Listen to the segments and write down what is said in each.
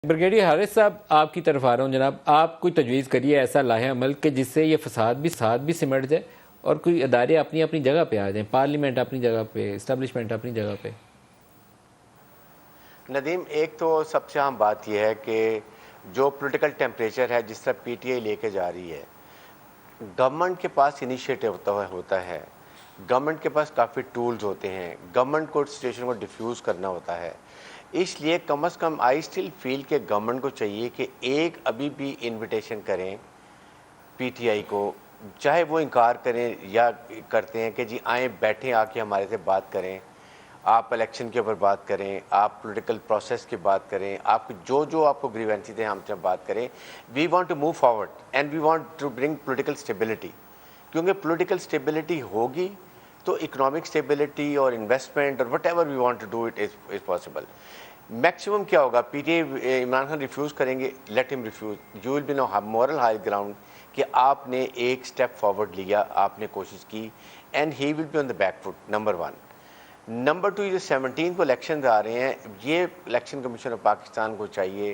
Brigadier Haris صاحب آپ کی طرف آ رہا ہوں جناب. آپ کوئی تجویز کریے ایسا لاہے عمل کہ جس سے یہ فساد بھی سمٹ جائے اور کوئی ادارے اپنی اپنی جگہ پہ آ جائیں, پارلیمنٹ اپنی جگہ پہ, اسٹیبلشمنٹ اپنی جگہ پہ. ندیم, ایک تو سب سے اہم بات یہ ہے کہ جو پولیٹیکل ٹیمپریچر ہے جس طرح پی ٹی آئی لے کے جا رہی ہے, گورنمنٹ کے پاس انیشیٹو ہوتا ہے, گورنمنٹ کے پاس کافی ٹولز ہوتے ہیں, گورنمنٹ کو سچویشن کو ڈیفیوز کرنا ہوتا ہے. اس لیے کم از کم آئی اسٹل فیل کہ گورنمنٹ کو چاہیے کہ ایک ابھی بھی انویٹیشن کریں پی ٹی آئی کو, چاہے وہ انکار کریں یا کرتے ہیں کہ جی آئیں بیٹھیں آ کے ہمارے سے بات کریں, آپ الیکشن کے اوپر بات کریں, آپ پولیٹیکل پروسیس کی بات کریں, آپ جو آپ کو گریوینسز ہیں ہم سے بات کریں. We want to move forward and we want to bring political stability, کیونکہ پولیٹیکل اسٹیبلٹی ہوگی تو اکنامک اسٹیبلٹی اور انویسٹمنٹ اور whatever we want to do it is possible. Maximum کیا ہوگا, P T I Imran Khan refuse کریں گے, let ہم refuse, you will be no moral high ground کہ آپ نے ایک اسٹیپ فارورڈ لیا, آپ نے کوشش کی, and he will be on the back foot. Number 1. Number 2, یہ 17 کو الیکشنز آ رہے ہیں, یہ الیکشن کمیشن آف پاکستان کو چاہیے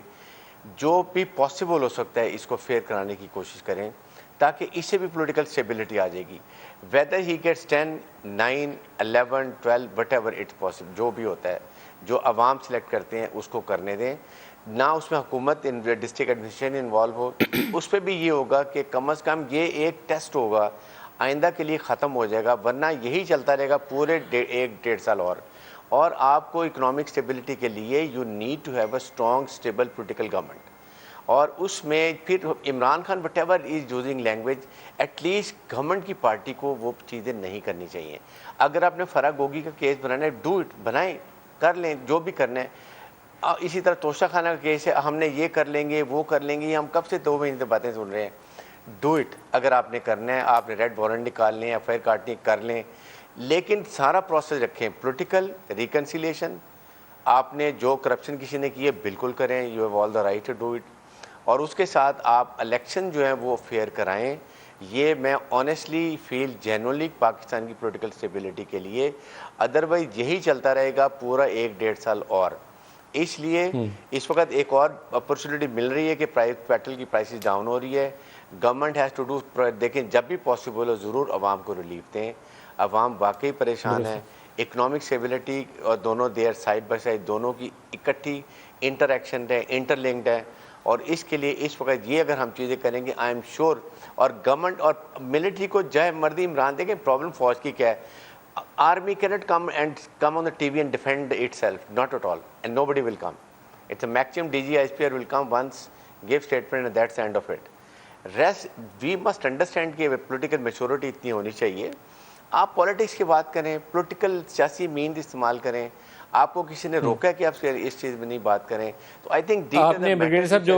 جو بھی پاسبل ہو سکتا ہے اس کو فیئر کرانے کی کوشش کریں تاکہ اس سے بھی پولیٹیکل اسٹیبلٹی آ جائے گی. Whether he gets 10, 9, 11, 12 whatever it's possible, جو بھی ہوتا ہے جو عوام سلیکٹ کرتے ہیں اس کو کرنے دیں, نہ اس میں حکومت ڈسٹرکٹ ایڈمنسٹریشن انوالو ہو. اس پہ بھی یہ ہوگا کہ کم از کم یہ ایک ٹیسٹ ہوگا, آئندہ کے لیے ختم ہو جائے گا, ورنہ یہی چلتا رہے گا پورے 1-1.5 سال اور آپ کو اکنامک اسٹیبلٹی کے لیے you need to have a strong stable political government. اور اس میں پھر Imran Khan whatever is using language, at least government کی پارٹی کو وہ چیزیں نہیں کرنی چاہیے. اگر آپ نے فرا گوگی کا کیس بنانا ہے, ڈو اٹ, بنائیں, کر لیں جو بھی کرنا ہے. اسی طرح توشہ خانہ کا کیس ہے, ہم نے یہ کر لیں گے وہ کر لیں گے, یہ ہم کب سے 2 مہینے سے باتیں سن رہے ہیں. ڈو اٹ, اگر آپ نے کرنا ہے, آپ نے ریڈ وارنٹ نکال لیں, ایف آئی آر کاٹنی کر لیں, لیکن سارا پروسیس رکھیں پولیٹیکل ریکنسیلیشن. آپ نے جو کرپشن کسی نے کی ہے بالکل کریں, you have all the right to do it, اور اس کے ساتھ آپ الیکشن جو ہیں وہ فیئر کرائیں. یہ میں آنیسٹلی فیل جینولی پاکستان کی پولیٹیکل اسٹیبلٹی کے لیے, ادروائز یہی چلتا رہے گا پورا 1-1.5 سال اور. اس لیے اس وقت ایک اور اپرچونیٹی مل رہی ہے کہ پیٹرول کی پرائسز ڈاؤن ہو رہی ہے, گورنمنٹ ہیز ٹو ڈو, دیکھیں جب بھی پاسبل ہو ضرور عوام کو ریلیف دیں. عوام واقعی پریشان ہے, اکنامک اسٹیبلٹی اور دونوں دیر سائڈ بائی سائڈ, دونوں کی اکٹھی انٹریکشن ہے, انٹر لنکڈ ہے, اور اس کے لیے اس وقت یہ اگر ہم چیزیں کریں گے آئی ایم شیور, اور گورنمنٹ اور ملٹری کو جائے مردی عمران, دیکھیں پرابلم فوج کی کیا ہے, army cannot come on the TV and defend itself, not at all, and nobody will come. It's a maximum DG ISPR will come once, give statement, and that's the end of it. Rest, we must understand کہ political maturity اتنی ہونی چاہیے. آپ politics کی بات کریں, political سیاسی means استعمال کریں, آپ کو کسی نے روکا کہ آپ اس چیز میں نہیں بات کریں, تو آئی تھنک آپ نے بریگیڈیئر صاحب جو